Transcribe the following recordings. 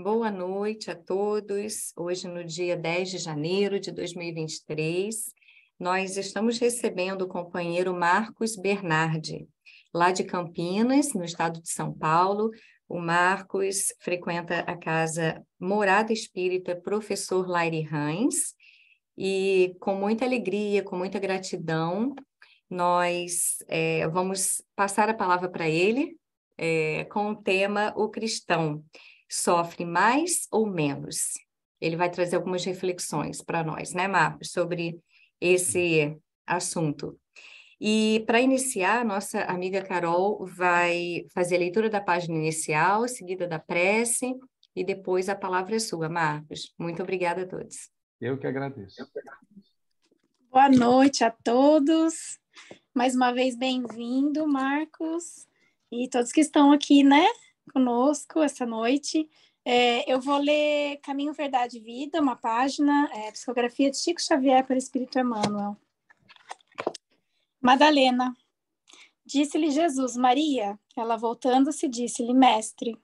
Boa noite a todos. Hoje, no dia 10 de janeiro de 2023, nós estamos recebendo o companheiro Marcos Bernardi, lá de Campinas, no estado de São Paulo. O Marcos frequenta a casa Morada Espírita Professor Laire Hines e, com muita alegria, com muita gratidão, nós vamos passar a palavra para ele com o tema O Cristão sofre mais ou menos? Ele vai trazer algumas reflexões para nós, né, Marcos, sobre esse assunto. E, para iniciar, nossa amiga Carol vai fazer a leitura da página inicial, seguida da prece, e depois a palavra é sua, Marcos. Muito obrigada a todos. Eu que agradeço. Boa noite a todos. Mais uma vez, bem-vindo, Marcos, e todos que estão aqui, né, conosco essa noite. Eu vou ler Caminho, Verdade e Vida, uma página, Psicografia de Chico Xavier para Espírito Emmanuel. Madalena. Disse-lhe Jesus, Maria. Ela, voltando-se, disse-lhe, Mestre.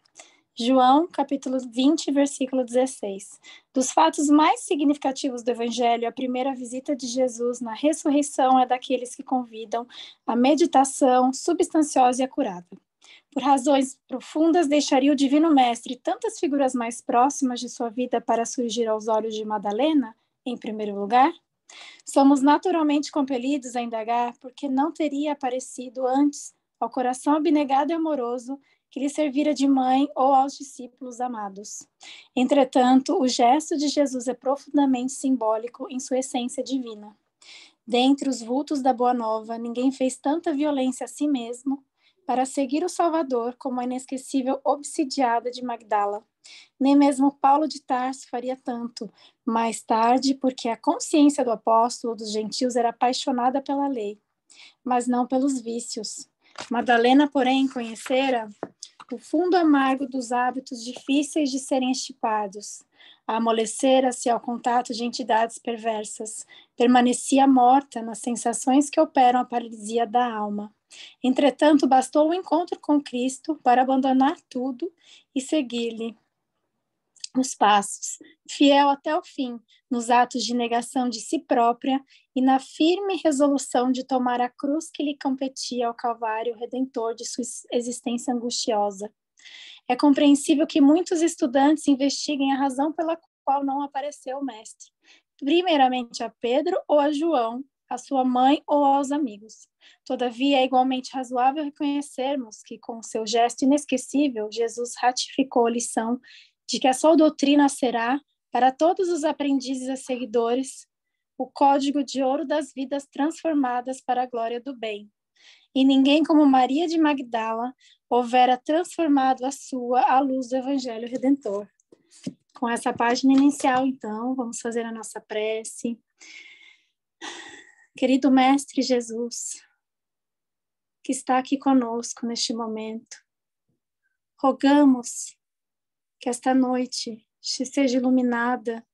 João, capítulo 20, versículo 16. Dos fatos mais significativos do Evangelho, a primeira visita de Jesus na ressurreição é daqueles que convidam a meditação substanciosa e acurada. Por razões profundas, deixaria o Divino Mestre tantas figuras mais próximas de sua vida para surgir aos olhos de Madalena, em primeiro lugar? Somos naturalmente compelidos a indagar porque não teria aparecido antes ao coração abnegado e amoroso que lhe servira de mãe ou aos discípulos amados. Entretanto, o gesto de Jesus é profundamente simbólico em sua essência divina. Dentre os vultos da Boa Nova, ninguém fez tanta violência a si mesmo para seguir o Salvador como a inesquecível obsidiada de Magdala. Nem mesmo Paulo de Tarso faria tanto, mais tarde, porque a consciência do apóstolo dos gentios era apaixonada pela lei, mas não pelos vícios. Madalena, porém, conhecera o fundo amargo dos hábitos difíceis de serem extirpados. Amolecera-se ao contato de entidades perversas. Permanecia morta nas sensações que operam a paralisia da alma. Entretanto, bastou o encontro com Cristo para abandonar tudo e seguir-lhe os passos, fiel até o fim, nos atos de negação de si própria e na firme resolução de tomar a cruz que lhe competia ao Calvário Redentor de sua existência angustiosa. É compreensível que muitos estudantes investiguem a razão pela qual não apareceu o Mestre, primeiramente a Pedro ou a João, a sua mãe ou aos amigos. Todavia, é igualmente razoável reconhecermos que, com seu gesto inesquecível, Jesus ratificou a lição de que a sua doutrina será, para todos os aprendizes e seguidores, o código de ouro das vidas transformadas para a glória do bem. E ninguém como Maria de Magdala houvera transformado a sua à luz do Evangelho Redentor. Com essa página inicial, então, vamos fazer a nossa prece. Querido Mestre Jesus, que está aqui conosco neste momento, rogamos que esta noite seja iluminada,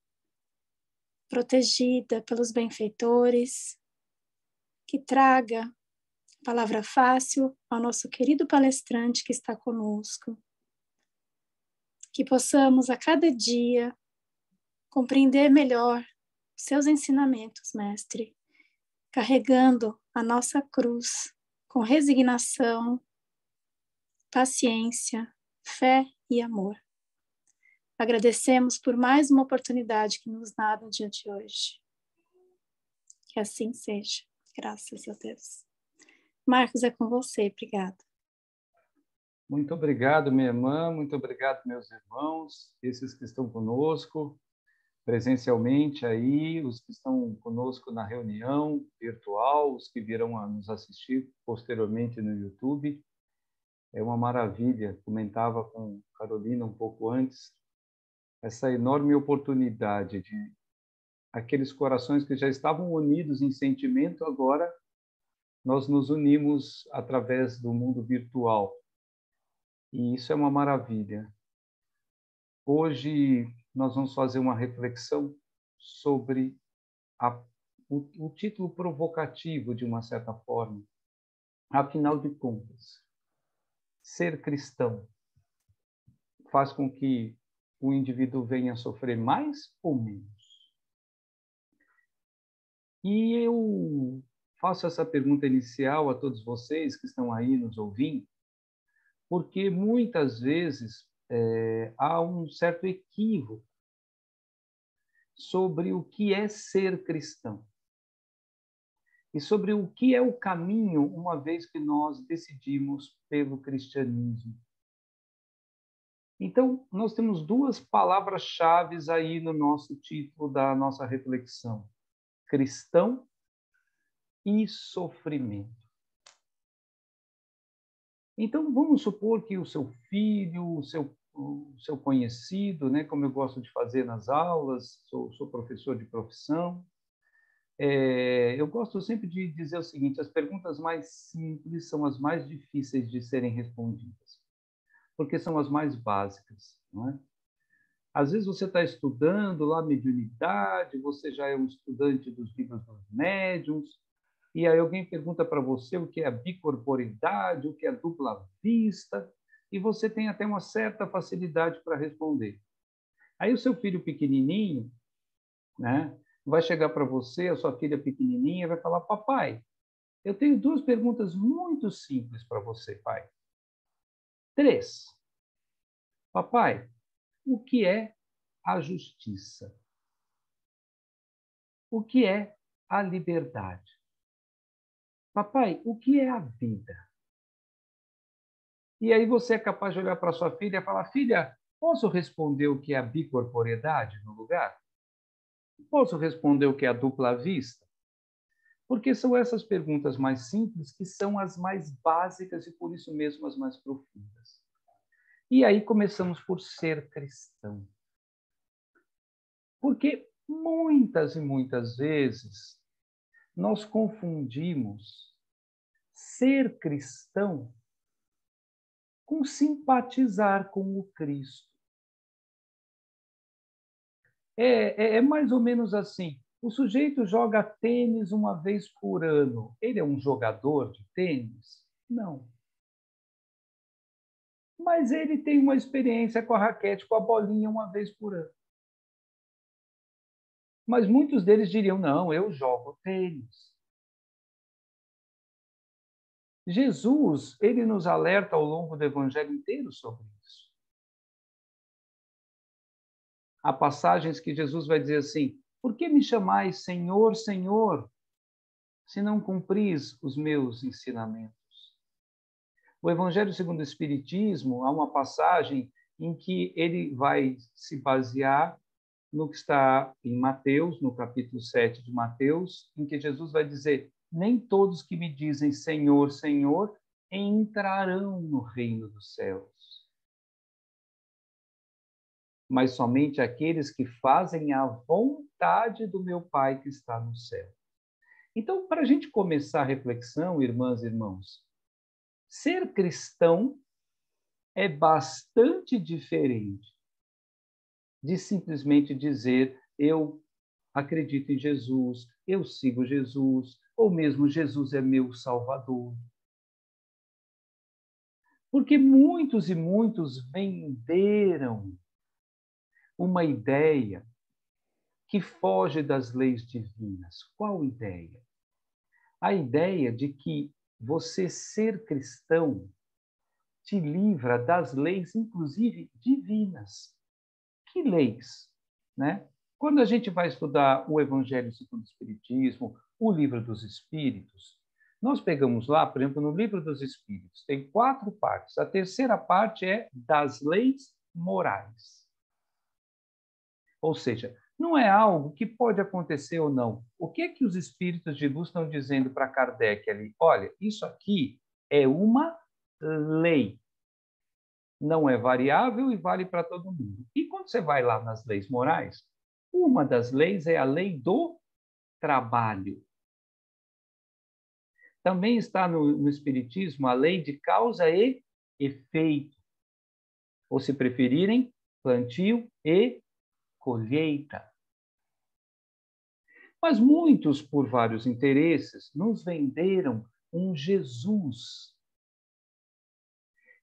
protegida pelos benfeitores, que traga palavra fácil ao nosso querido palestrante que está conosco, que possamos a cada dia compreender melhor os seus ensinamentos, Mestre, carregando a nossa cruz com resignação, paciência, fé e amor. Agradecemos por mais uma oportunidade que nos dá no dia de hoje. Que assim seja. Graças a Deus. Marcos, é com você. Obrigada. Muito obrigado, minha irmã. Muito obrigado, meus irmãos, esses que estão conosco presencialmente aí, os que estão conosco na reunião virtual, os que virão a nos assistir posteriormente no YouTube. É uma maravilha. Comentava com Carolina um pouco antes, essa enorme oportunidade de aqueles corações que já estavam unidos em sentimento, agora nós nos unimos através do mundo virtual. E isso é uma maravilha. Hoje nós vamos fazer uma reflexão sobre o título provocativo, de uma certa forma. Afinal de contas, ser cristão faz com que o indivíduo venha a sofrer mais ou menos? E eu faço essa pergunta inicial a todos vocês que estão aí nos ouvindo, porque muitas vezes há um certo equívoco sobre o que é ser cristão e sobre o que é o caminho, uma vez que nós decidimos pelo cristianismo. Então, nós temos duas palavras-chave aí no nosso título da nossa reflexão: cristão e sofrimento. Então, vamos supor que o seu filho, o seu conhecido, né, como eu gosto de fazer nas aulas, sou professor de profissão, eu gosto sempre de dizer o seguinte: as perguntas mais simples são as mais difíceis de serem respondidas, porque são as mais básicas, não é? Às vezes você está estudando lá mediunidade, você já é um estudante dos livros dos médiuns, e aí alguém pergunta para você o que é a bicorporeidade, o que é a dupla vista, e você tem até uma certa facilidade para responder. Aí o seu filho pequenininho, né, vai chegar para você, a sua filha pequenininha, vai falar: papai, eu tenho duas perguntas muito simples para você, pai. 3. Papai, o que é a justiça? O que é a liberdade? Papai, o que é a vida? E aí você é capaz de olhar para sua filha e falar: filha, posso responder o que é a bicorporeidade no lugar? Posso responder o que é a dupla vista? Porque são essas perguntas mais simples que são as mais básicas e, por isso mesmo, as mais profundas. E aí começamos por ser cristão. Porque muitas e muitas vezes nós confundimos ser cristão com simpatizar com o Cristo. É mais ou menos assim. O sujeito joga tênis uma vez por ano. Ele é um jogador de tênis? Não. Mas ele tem uma experiência com a raquete, com a bolinha, uma vez por ano. Mas muitos deles diriam: não, eu jogo tênis. Jesus, ele nos alerta ao longo do evangelho inteiro sobre isso. Há passagens que Jesus vai dizer assim: por que me chamais Senhor, Senhor, se não cumpris os meus ensinamentos? O Evangelho segundo o Espiritismo, há uma passagem em que ele vai se basear no que está em Mateus, no capítulo 7 de Mateus, em que Jesus vai dizer: nem todos que me dizem Senhor, Senhor, entrarão no reino dos céus, mas somente aqueles que fazem a vontade do meu Pai que está no céu. Então, para a gente começar a reflexão, irmãs e irmãos, ser cristão é bastante diferente de simplesmente dizer: eu acredito em Jesus, eu sigo Jesus, ou mesmo Jesus é meu Salvador. Porque muitos e muitos venderam uma ideia que foge das leis divinas. Qual ideia? A ideia de que você ser cristão te livra das leis, inclusive divinas. Que leis, né? Quando a gente vai estudar o Evangelho segundo o Espiritismo, o Livro dos Espíritos, nós pegamos lá, por exemplo, no Livro dos Espíritos, tem 4 partes. A terceira parte é das leis morais. Ou seja, não é algo que pode acontecer ou não. O que é que os espíritos de luz estão dizendo para Kardec ali? Olha, isso aqui é uma lei. Não é variável e vale para todo mundo. E quando você vai lá nas leis morais, uma das leis é a lei do trabalho. Também está no Espiritismo a lei de causa e efeito. Ou, se preferirem, plantio e colheita. Mas muitos, por vários interesses, nos venderam um Jesus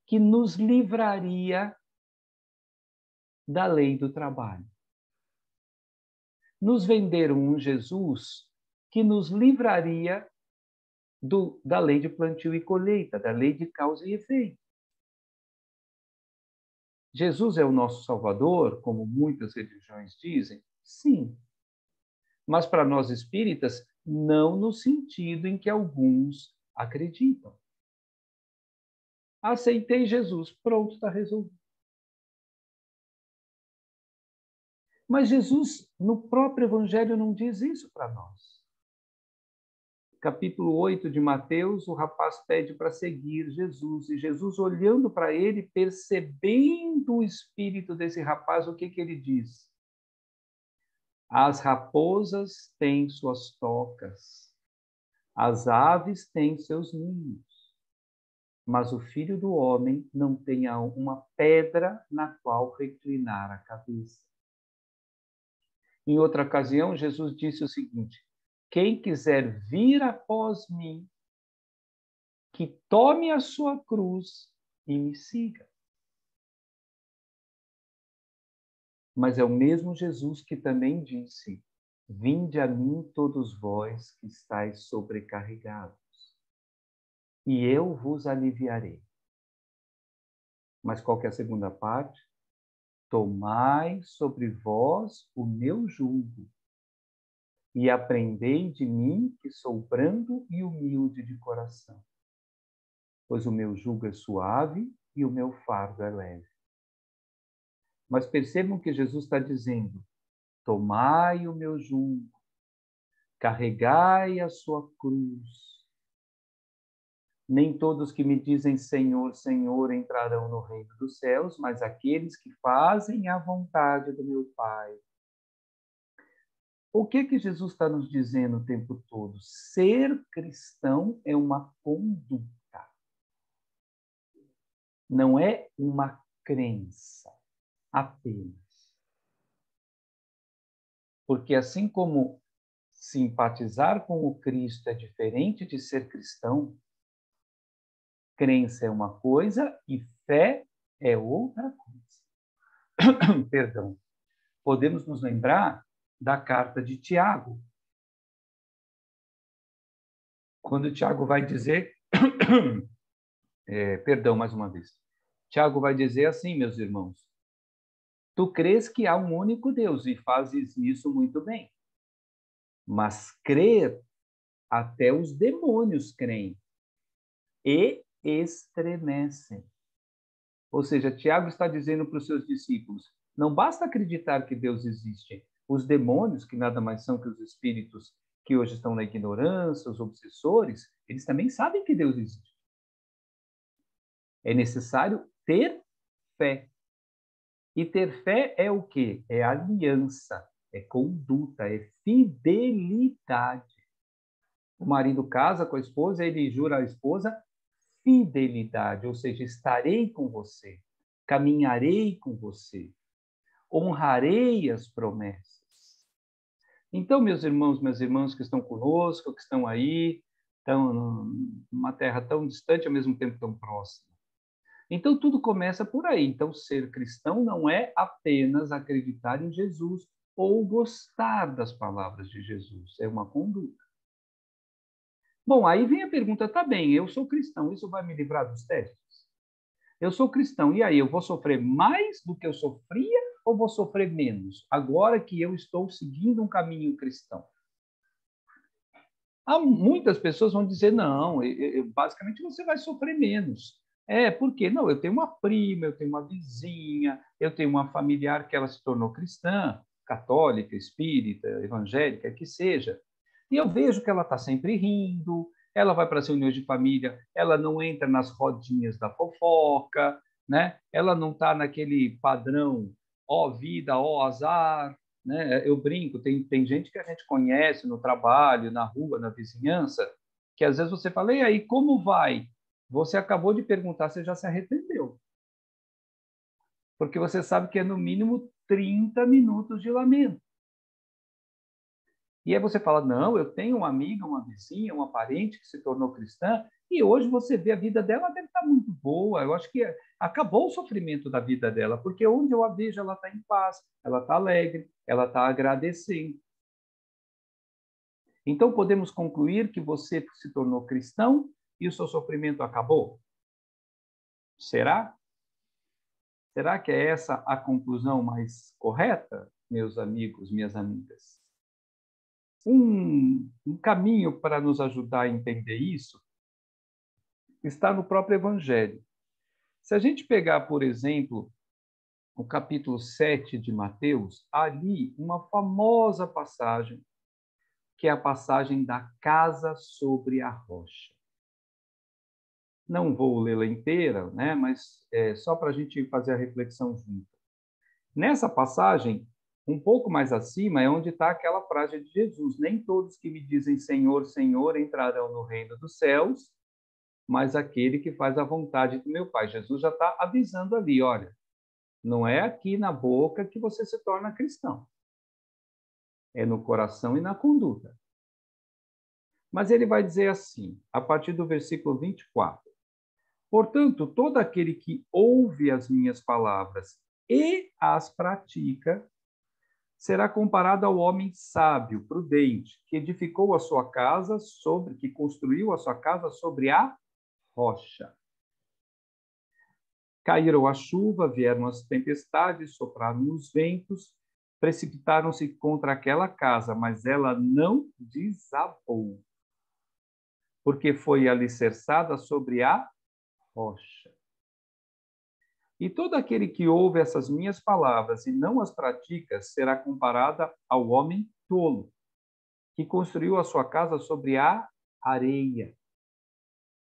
que nos livraria da lei do trabalho. Nos venderam um Jesus que nos livraria da lei de plantio e colheita, da lei de causa e efeito. Jesus é o nosso Salvador, como muitas religiões dizem? Sim. Mas para nós espíritas, não no sentido em que alguns acreditam. Aceitei Jesus, pronto, está resolvido. Mas Jesus, no próprio Evangelho, não diz isso para nós. Capítulo 8 de Mateus, o rapaz pede para seguir Jesus. E Jesus, olhando para ele, percebendo o espírito desse rapaz, o que ele diz? As raposas têm suas tocas, as aves têm seus ninhos, mas o Filho do Homem não tem uma pedra na qual reclinar a cabeça. Em outra ocasião, Jesus disse o seguinte: quem quiser vir após mim, que tome a sua cruz e me siga. Mas é o mesmo Jesus que também disse: vinde a mim todos vós que estáis sobrecarregados, e eu vos aliviarei. Mas qual que é a segunda parte? Tomai sobre vós o meu jugo, e aprendei de mim, que sou brando e humilde de coração. Pois o meu jugo é suave e o meu fardo é leve. Mas percebam que Jesus está dizendo: tomai o meu jugo, carregai a sua cruz. Nem todos que me dizem Senhor, Senhor entrarão no reino dos céus, mas aqueles que fazem a vontade do meu Pai. O que Jesus está nos dizendo o tempo todo? Ser cristão é uma conduta. Não é uma crença apenas. Porque assim como simpatizar com o Cristo é diferente de ser cristão, crença é uma coisa e fé é outra coisa. Perdão. Podemos nos lembrar da carta de Tiago. Quando Tiago vai dizer... perdão, mais uma vez. Tiago vai dizer assim, meus irmãos: tu crês que há um único Deus e fazes isso muito bem. Mas crer, até os demônios creem e estremecem. Ou seja, Tiago está dizendo para os seus discípulos: não basta acreditar que Deus existe. Os demônios, que nada mais são que os espíritos que hoje estão na ignorância, os obsessores, eles também sabem que Deus existe. É necessário ter fé. E ter fé é o quê? É aliança, é conduta, é fidelidade. O marido casa com a esposa, ele jura à esposa fidelidade, ou seja, estarei com você, caminharei com você, honrarei as promessas. Então, meus irmãos que estão conosco, que estão aí, estão numa terra tão distante, ao mesmo tempo tão próxima. Então, tudo começa por aí. Então, ser cristão não é apenas acreditar em Jesus ou gostar das palavras de Jesus, é uma conduta. Bom, aí vem a pergunta, tá bem, eu sou cristão, isso vai me livrar dos testes? Eu sou cristão, e aí, eu vou sofrer mais do que eu sofria ou vou sofrer menos, agora que eu estou seguindo um caminho cristão? Muitas pessoas vão dizer, não, basicamente você vai sofrer menos. Por quê? Não, eu tenho uma prima, eu tenho uma vizinha, eu tenho uma familiar que ela se tornou cristã, católica, espírita, evangélica, que seja. E eu vejo que ela está sempre rindo, ela vai para as reuniões de família, ela não entra nas rodinhas da fofoca, né? Ela não está naquele padrão, ó vida, ó azar, né? Eu brinco, tem gente que a gente conhece no trabalho, na rua, na vizinhança, que às vezes você fala, e aí, como vai? Você acabou de perguntar, você já se arrependeu. Porque você sabe que é no mínimo 30 minutos de lamento. E aí você fala, não, eu tenho uma amiga, uma vizinha, uma parente que se tornou cristã, e hoje você vê a vida dela deve estar muito boa. Eu acho que acabou o sofrimento da vida dela, porque onde eu a vejo, ela está em paz, ela está alegre, ela está agradecendo. Então, podemos concluir que você se tornou cristão e o seu sofrimento acabou? Será? Será que é essa a conclusão mais correta, meus amigos, minhas amigas? Um caminho para nos ajudar a entender isso está no próprio Evangelho. Se a gente pegar, por exemplo, o capítulo 7 de Mateus, ali uma famosa passagem, que é a passagem da casa sobre a rocha. Não vou lê-la inteira, né? Mas só para a gente fazer a reflexão junto. Nessa passagem, um pouco mais acima, é onde está aquela frase de Jesus: nem todos que me dizem Senhor, Senhor entrarão no reino dos céus, mas aquele que faz a vontade do meu Pai. Jesus já está avisando ali, olha, não é aqui na boca que você se torna cristão. É no coração e na conduta. Mas ele vai dizer assim, a partir do versículo 24. Portanto, todo aquele que ouve as minhas palavras e as pratica, será comparado ao homem sábio, prudente, que edificou a sua casa que construiu a sua casa sobre a rocha. Caíram a chuva, vieram as tempestades, sopraram os ventos, precipitaram-se contra aquela casa, mas ela não desabou, porque foi alicerçada sobre a rocha. E todo aquele que ouve essas minhas palavras e não as pratica será comparada ao homem tolo, que construiu a sua casa sobre a areia.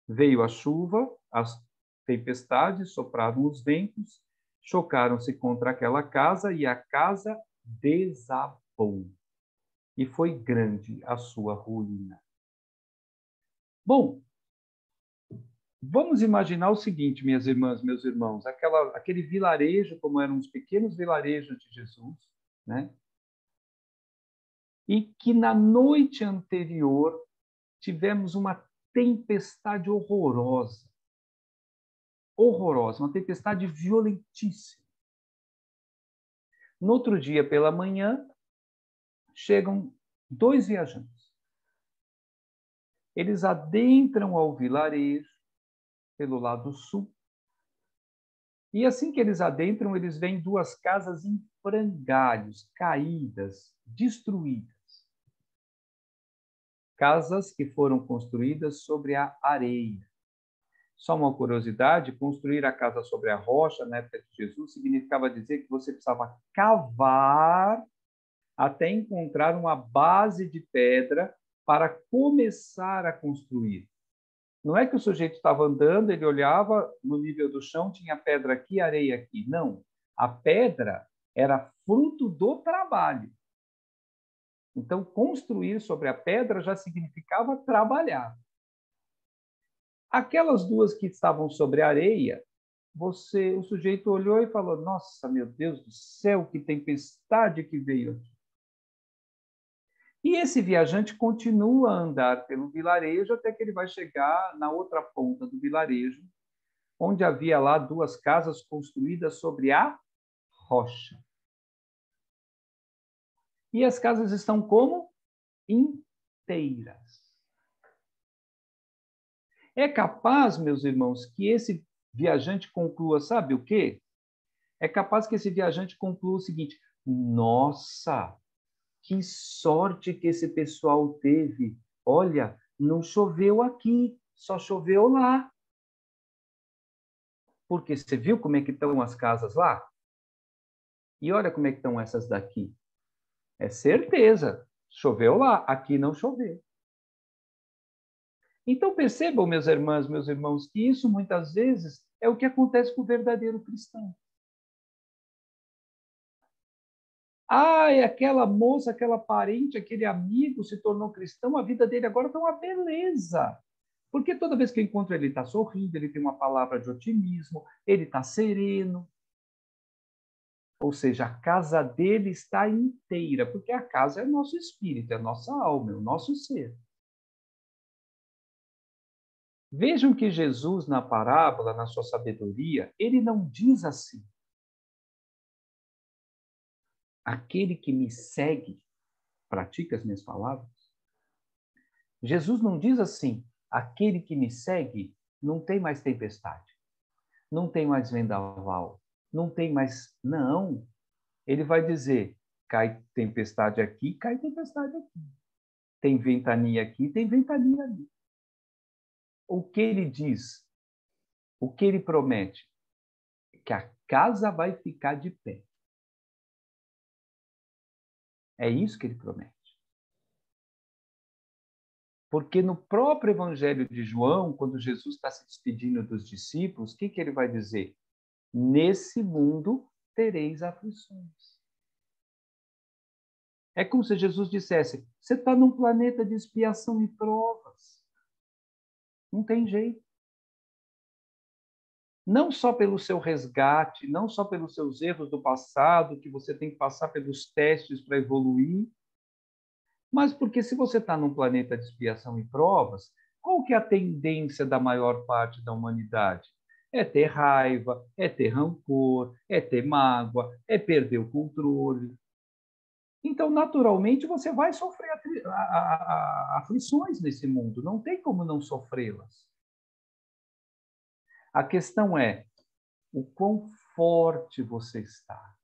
Veio a chuva, as tempestades, sopraram os ventos, chocaram-se contra aquela casa e a casa desabou. E foi grande a sua ruína. Bom, vamos imaginar o seguinte, minhas irmãs, meus irmãos, aquele vilarejo, como eram os pequenos vilarejos de Jesus, né? E que na noite anterior tivemos uma tempestade horrorosa. Horrorosa, uma tempestade violentíssima. No outro dia, pela manhã, chegam 2 viajantes. Eles adentram ao vilarejo pelo lado sul. E assim que eles adentram, eles veem 2 casas em frangalhos, caídas, destruídas. Casas que foram construídas sobre a areia. Só uma curiosidade, construir a casa sobre a rocha, na época de Jesus, significava dizer que você precisava cavar até encontrar uma base de pedra para começar a construir. Não é que o sujeito estava andando, ele olhava no nível do chão, tinha pedra aqui, areia aqui. Não. A pedra era fruto do trabalho. Então, construir sobre a pedra já significava trabalhar. Aquelas 2 que estavam sobre a areia, o sujeito olhou e falou: nossa, meu Deus do céu, que tempestade que veio aqui. E esse viajante continua a andar pelo vilarejo até que ele vai chegar na outra ponta do vilarejo, onde havia lá 2 casas construídas sobre a rocha. E as casas estão como? Inteiras. É capaz, meus irmãos, que esse viajante conclua, sabe o quê? É capaz que esse viajante conclua o seguinte: nossa, que sorte que esse pessoal teve. Olha, não choveu aqui, só choveu lá. Porque você viu como é que estão as casas lá? E olha como é que estão essas daqui. É certeza, choveu lá, aqui não choveu. Então percebam, minhas irmãs, meus irmãos, que isso muitas vezes é o que acontece com o verdadeiro cristão. Aquela moça, aquela parente, aquele amigo se tornou cristão, a vida dele agora está uma beleza. Porque toda vez que eu encontro ele, está sorrindo, ele tem uma palavra de otimismo, ele está sereno. Ou seja, a casa dele está inteira, porque a casa é o nosso espírito, é a nossa alma, é o nosso ser. Vejam que Jesus, na parábola, na sua sabedoria, ele não diz assim: aquele que me segue, pratica as minhas palavras. Jesus não diz assim: aquele que me segue não tem mais tempestade, não tem mais vendaval, não tem mais. Não. Ele vai dizer: cai tempestade aqui, cai tempestade aqui. Tem ventania aqui, tem ventania ali. O que ele diz? O que ele promete? Que a casa vai ficar de pé. É isso que ele promete. Porque no próprio Evangelho de João, quando Jesus está se despedindo dos discípulos, o que ele vai dizer? Nesse mundo tereis aflições. É como se Jesus dissesse: você está num planeta de expiação e provas. Não tem jeito. Não só pelo seu resgate, não só pelos seus erros do passado, que você tem que passar pelos testes para evoluir, mas porque se você está num planeta de expiação e provas, qual que é a tendência da maior parte da humanidade? É ter raiva, é ter rancor, é ter mágoa, é perder o controle. Então, naturalmente, você vai sofrer aflições nesse mundo. Não tem como não sofrê-las. A questão é o quão forte você está.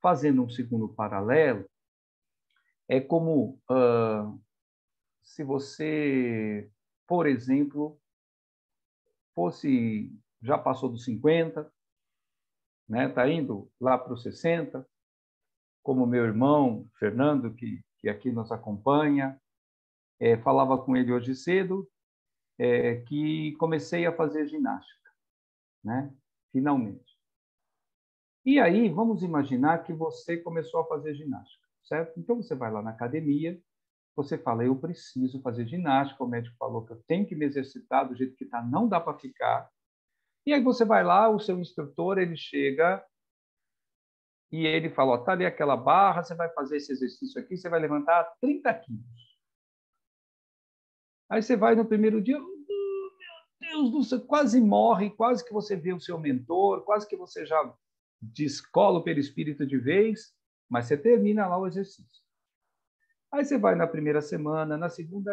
Fazendo um segundo paralelo, é como se você, por exemplo, já passou dos 50, né? Está indo lá para os 60, como meu irmão Fernando, que aqui nos acompanha, falava com ele hoje cedo, que comecei a fazer ginástica, né? Finalmente. E aí, vamos imaginar que você começou a fazer ginástica, certo? Então, você vai lá na academia, você fala: eu preciso fazer ginástica, o médico falou que eu tenho que me exercitar do jeito que está, não dá para ficar. E aí você vai lá, o seu instrutor, ele chega e ele fala: ó, tá ali aquela barra, você vai fazer esse exercício aqui, você vai levantar 30 quilos. Aí você vai no primeiro dia, meu Deus do céu, quase morre, quase que você vê o seu mentor, quase que você já descola o perispírito de vez, mas você termina lá o exercício. Aí você vai na primeira semana, na segunda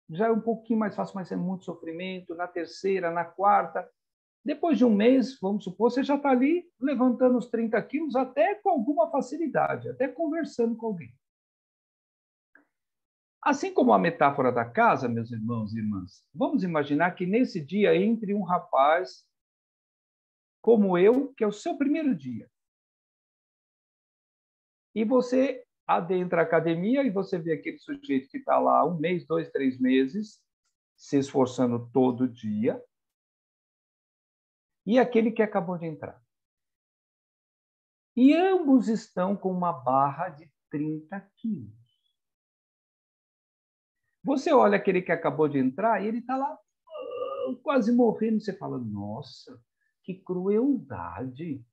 já é um pouquinho mais fácil, mas é muito sofrimento, na terceira, na quarta. Depois de um mês, vamos supor, você já está ali levantando os 30 quilos até com alguma facilidade, até conversando com alguém. Assim como a metáfora da casa, meus irmãos e irmãs, vamos imaginar que nesse dia entre um rapaz como eu, que é o seu primeiro dia, e você adentra a academia e você vê aquele sujeito que está lá 1 mês, 2, 3 meses, se esforçando todo dia, e aquele que acabou de entrar. E ambos estão com uma barra de 30 quilos. Você olha aquele que acabou de entrar e ele está lá quase morrendo. Você fala: nossa, que crueldade.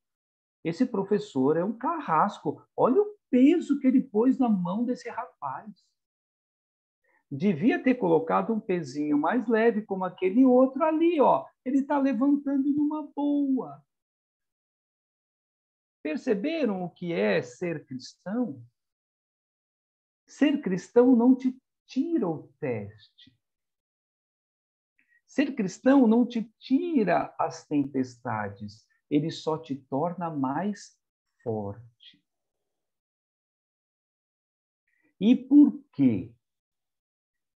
Esse professor é um carrasco. Olha o peso que ele pôs na mão desse rapaz. Devia ter colocado um pezinho mais leve, como aquele outro ali, ó. Ele está levantando numa boa. Perceberam o que é ser cristão? Ser cristão não te tira o teste. Ser cristão não te tira as tempestades, ele só te torna mais forte. E por quê?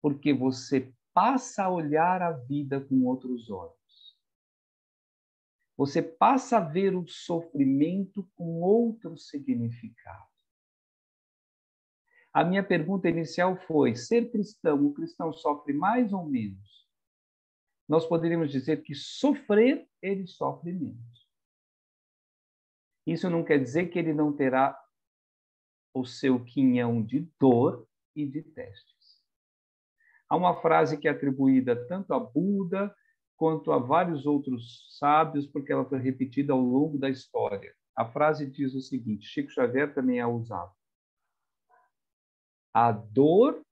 Porque você passa a olhar a vida com outros olhos. Você passa a ver o sofrimento com outro significado. A minha pergunta inicial foi: ser cristão, o cristão sofre mais ou menos? Nós poderíamos dizer que sofrer, ele sofre menos. Isso não quer dizer que ele não terá o seu quinhão de dor e de testes. Há uma frase que é atribuída tanto a Buda, quanto a vários outros sábios, porque ela foi repetida ao longo da história. A frase diz o seguinte, Chico Xavier também a usava. A dor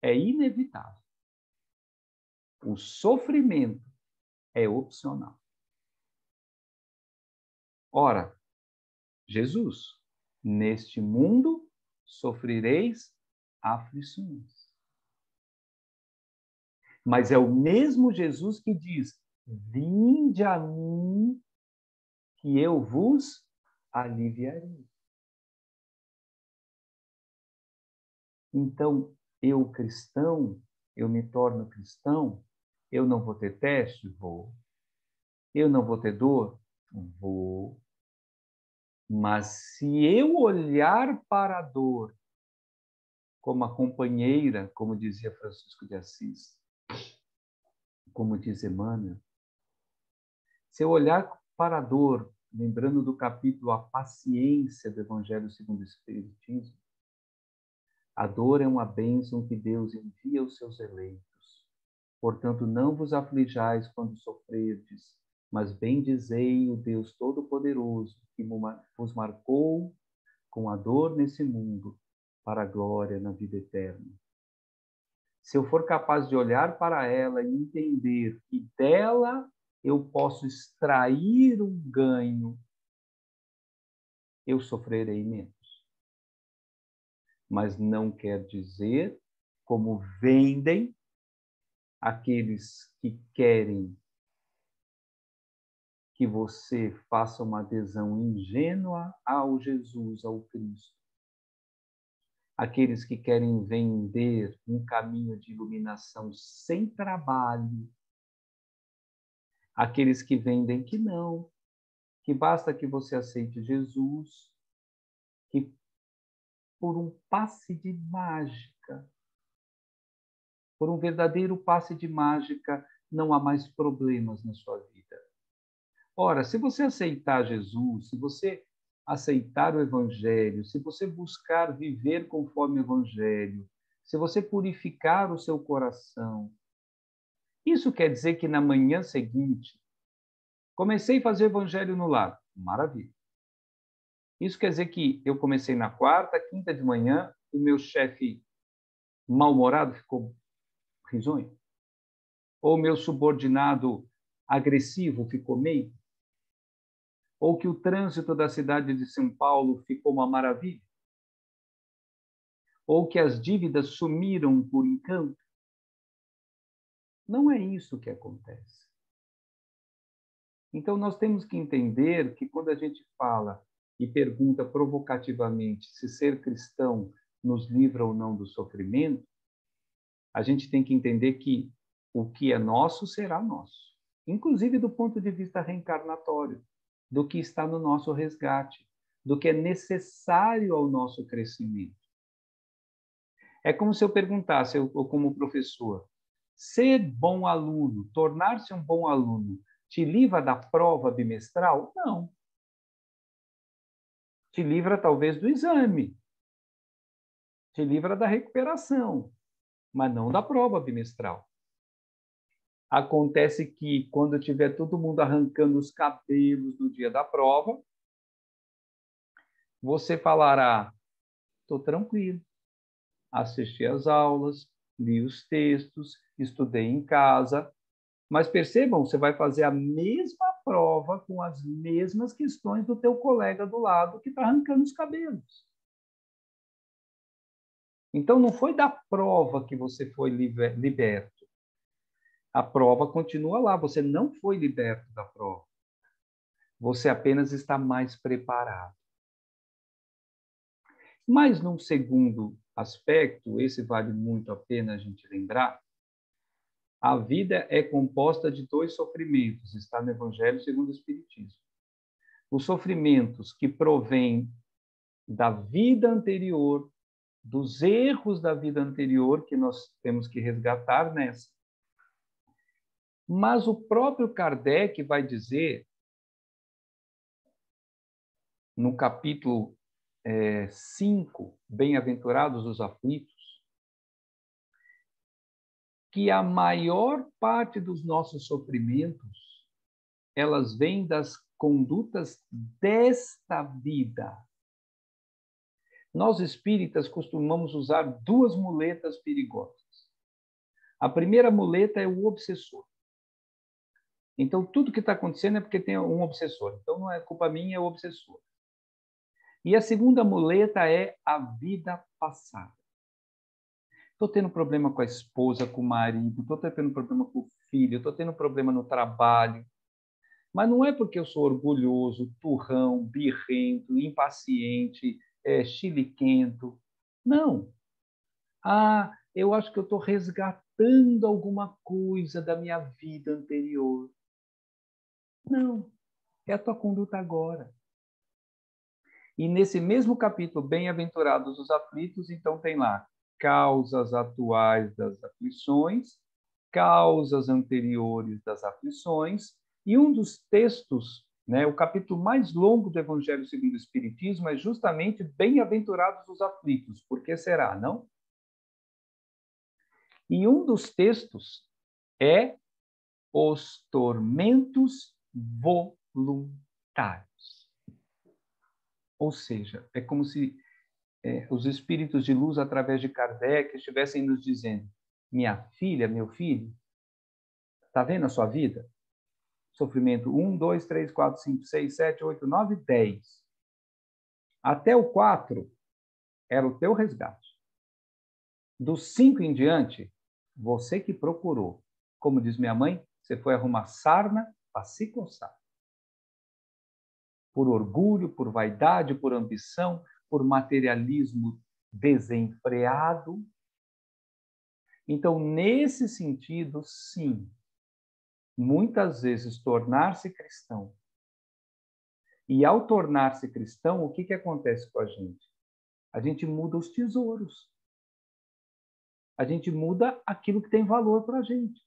é inevitável. O sofrimento é opcional. Ora, Jesus, neste mundo sofrereis aflições. Mas é o mesmo Jesus que diz, vinde a mim que eu vos aliviarei. Então, eu cristão, eu me torno cristão, eu não vou ter teste? Vou. Eu não vou ter dor? Vou. Mas se eu olhar para a dor como a companheira, como dizia Francisco de Assis, como diz Emmanuel, se eu olhar para a dor, lembrando do capítulo A Paciência do Evangelho segundo o Espiritismo, a dor é uma bênção que Deus envia aos seus eleitos. Portanto, não vos aflijais quando sofrerdes, mas bendizei o Deus Todo-Poderoso, que vos marcou com a dor nesse mundo, para a glória na vida eterna. Se eu for capaz de olhar para ela e entender que dela eu posso extrair um ganho, eu sofrerei menos. Mas não quer dizer, como vendem aqueles que querem que você faça uma adesão ingênua ao Jesus, ao Cristo. Aqueles que querem vender um caminho de iluminação sem trabalho. Aqueles que vendem que não, que basta que você aceite Jesus, que por um passe de mágica, por um verdadeiro passe de mágica, não há mais problemas na sua vida. Ora, se você aceitar Jesus, se você aceitar o Evangelho, se você buscar viver conforme o Evangelho, se você purificar o seu coração, isso quer dizer que na manhã seguinte, comecei a fazer o Evangelho no lar. Maravilha. Isso quer dizer que eu comecei na quarta, quinta de manhã, o meu chefe mal-humorado ficou risonho? Ou o meu subordinado agressivo ficou meio? Ou que o trânsito da cidade de São Paulo ficou uma maravilha? Ou que as dívidas sumiram por encanto? Não é isso que acontece. Então, nós temos que entender que quando a gente fala e pergunta provocativamente se ser cristão nos livra ou não do sofrimento, a gente tem que entender que o que é nosso será nosso, inclusive do ponto de vista reencarnatório, do que está no nosso resgate, do que é necessário ao nosso crescimento. É como se eu perguntasse, eu como professor, ser bom aluno, tornar-se um bom aluno, te livra da prova bimestral? Não. Te livra talvez do exame, te livra da recuperação, mas não da prova bimestral. Acontece que quando tiver todo mundo arrancando os cabelos no dia da prova, você falará, estou tranquilo, assisti às aulas, li os textos, estudei em casa, mas percebam, você vai fazer a mesma prova com as mesmas questões do teu colega do lado que está arrancando os cabelos. Então, não foi da prova que você foi liberto. A prova continua lá, você não foi liberto da prova. Você apenas está mais preparado. Mas, num segundo aspecto, esse vale muito a pena a gente lembrar, a vida é composta de dois sofrimentos, está no Evangelho segundo o Espiritismo. Os sofrimentos que provêm da vida anterior, dos erros da vida anterior, que nós temos que resgatar nessa. Mas o próprio Kardec vai dizer, no capítulo 5, Bem-aventurados os aflitos, que a maior parte dos nossos sofrimentos, elas vêm das condutas desta vida. Nós espíritas costumamos usar duas muletas perigosas. A primeira muleta é o obsessor. Então, tudo que está acontecendo é porque tem um obsessor. Então, não é culpa minha, é o obsessor. E a segunda muleta é a vida passada. Estou tendo problema com a esposa, com o marido, estou tendo problema com o filho, estou tendo problema no trabalho. Mas não é porque eu sou orgulhoso, turrão, birrento, impaciente, chiliquento. Não. Eu acho que eu estou resgatando alguma coisa da minha vida anterior. Não. É a tua conduta agora. E nesse mesmo capítulo, Bem-aventurados os aflitos, então tem lá causas atuais das aflições, causas anteriores das aflições, e um dos textos, né, o capítulo mais longo do Evangelho segundo o Espiritismo é justamente Bem-aventurados os aflitos. Por que será, não? E um dos textos é os tormentos voluntários. Ou seja, é como se os espíritos de luz, através de Kardec, estivessem nos dizendo: minha filha, meu filho, está vendo a sua vida? Sofrimento 1, 2, 3, 4, 5, 6, 7, 8, 9, 10. Até o 4 era o teu resgate. Dos 5 em diante, você que procurou. Como diz minha mãe, você foi arrumar sarna para se coçar. Por orgulho, por vaidade, por ambição, por materialismo desenfreado. Então, nesse sentido, sim, muitas vezes tornar-se cristão. E ao tornar-se cristão, o que acontece com a gente? A gente muda os tesouros. A gente muda aquilo que tem valor para a gente.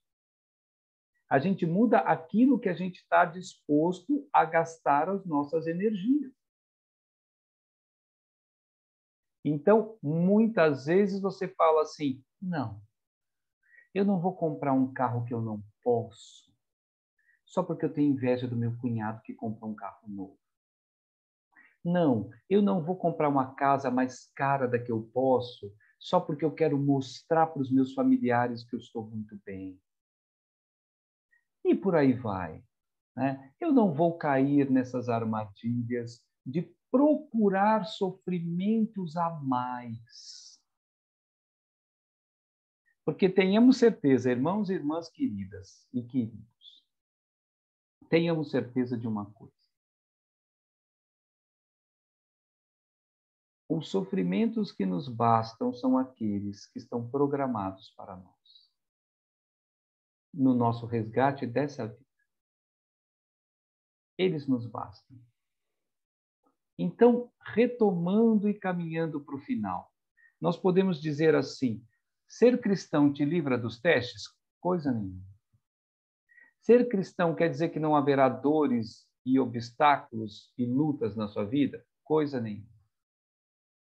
A gente muda aquilo que a gente está disposto a gastar as nossas energias. Então, muitas vezes você fala assim: não, eu não vou comprar um carro que eu não posso, só porque eu tenho inveja do meu cunhado que comprou um carro novo. Não, eu não vou comprar uma casa mais cara da que eu posso, só porque eu quero mostrar para os meus familiares que eu estou muito bem. E por aí vai, né? Eu não vou cair nessas armadilhas de procurar sofrimentos a mais. Porque tenhamos certeza, irmãos e irmãs queridas e queridos, tenhamos certeza de uma coisa. Os sofrimentos que nos bastam são aqueles que estão programados para nós, no nosso resgate dessa vida. Eles nos bastam. Então, retomando e caminhando para o final, nós podemos dizer assim: ser cristão te livra dos testes? Coisa nenhuma. Ser cristão quer dizer que não haverá dores e obstáculos e lutas na sua vida? Coisa nenhuma.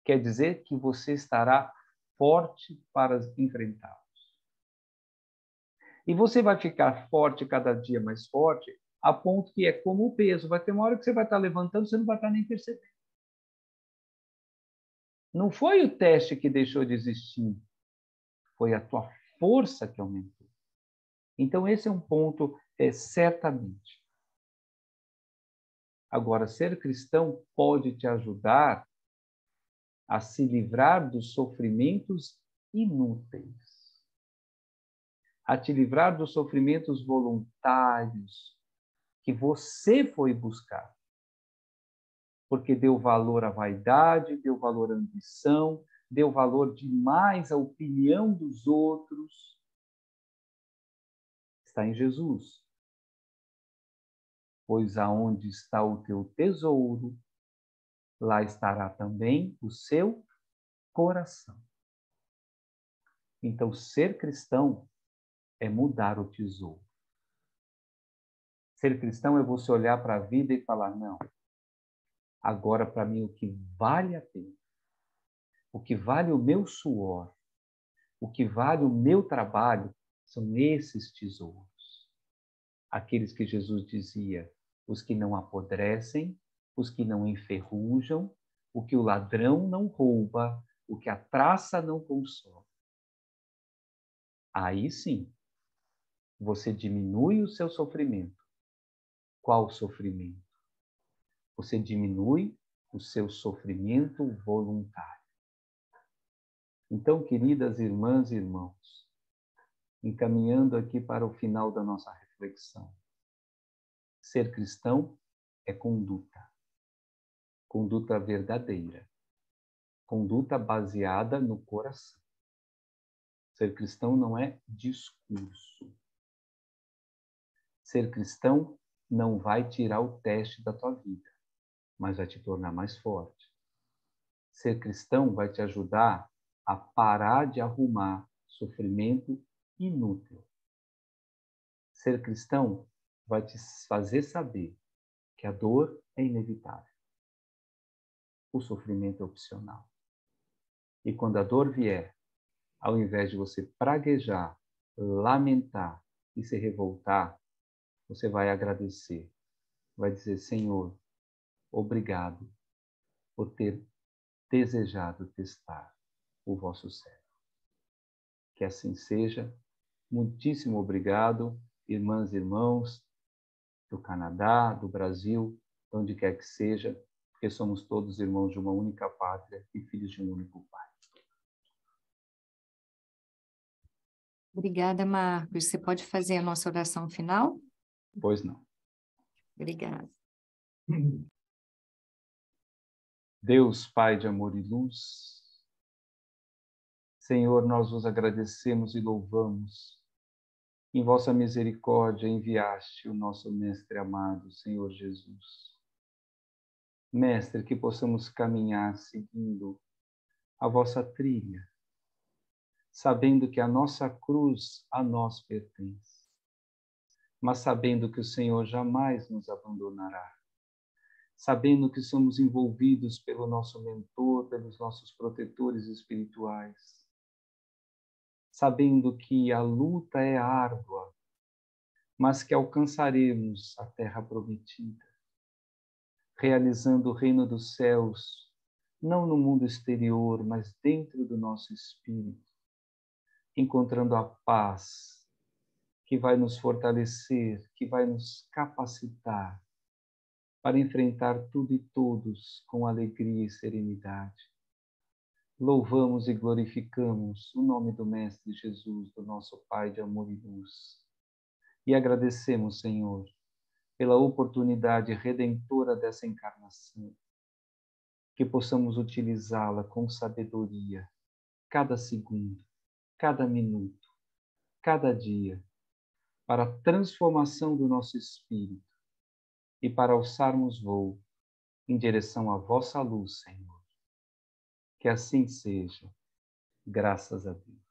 Quer dizer que você estará forte para enfrentá-los. E você vai ficar forte cada dia mais forte, a ponto que é como o peso. Vai ter uma hora que você vai estar levantando, você não vai estar nem percebendo. Não foi o teste que deixou de existir, foi a tua força que aumentou. Então, esse é um ponto, certamente. Agora, ser cristão pode te ajudar a se livrar dos sofrimentos inúteis, a te livrar dos sofrimentos voluntários que você foi buscar, porque deu valor à vaidade, deu valor à ambição, deu valor demais à opinião dos outros. Está em Jesus. Pois aonde está o teu tesouro, lá estará também o seu coração. Então, ser cristão é mudar o tesouro. Ser cristão é você olhar para a vida e falar: não, agora para mim o que vale a pena, o que vale o meu suor, o que vale o meu trabalho São esses tesouros. Aqueles que Jesus dizia, os que não apodrecem, os que não enferrujam, o que o ladrão não rouba, o que a traça não consome. Aí sim, você diminui o seu sofrimento. Qual sofrimento? Você diminui o seu sofrimento voluntário. Então, queridas irmãs e irmãos, encaminhando aqui para o final da nossa reflexão, ser cristão é conduta. Conduta verdadeira. Conduta baseada no coração. Ser cristão não é discurso. Ser cristão não vai tirar o teste da tua vida, mas vai te tornar mais forte. Ser cristão vai te ajudar a parar de arrumar sofrimento inútil. Ser cristão vai te fazer saber que a dor é inevitável. O sofrimento é opcional. E quando a dor vier, ao invés de você praguejar, lamentar e se revoltar, você vai agradecer. Vai dizer, Senhor, obrigado por ter desejado testar o vosso servo. Que assim seja. Muitíssimo obrigado, irmãs e irmãos do Canadá, do Brasil, de onde quer que seja, porque somos todos irmãos de uma única pátria e filhos de um único Pai. Obrigada, Marcos. Você pode fazer a nossa oração final? Pois não. Obrigada. Deus, Pai de amor e luz, Senhor, nós vos agradecemos e louvamos. Em vossa misericórdia enviaste o nosso Mestre amado, Senhor Jesus. Mestre, que possamos caminhar seguindo a vossa trilha, sabendo que a nossa cruz a nós pertence, mas sabendo que o Senhor jamais nos abandonará, sabendo que somos envolvidos pelo nosso mentor, pelos nossos protetores espirituais, sabendo que a luta é árdua, mas que alcançaremos a terra prometida, realizando o reino dos céus, não no mundo exterior, mas dentro do nosso espírito, encontrando a paz que vai nos fortalecer, que vai nos capacitar para enfrentar tudo e todos com alegria e serenidade. Louvamos e glorificamos o nome do Mestre Jesus, do nosso Pai de amor e luz. E agradecemos, Senhor, pela oportunidade redentora dessa encarnação, que possamos utilizá-la com sabedoria, cada segundo, cada minuto, cada dia, para a transformação do nosso espírito e para alçarmos voo em direção à vossa luz, Senhor. Que assim seja, graças a Deus.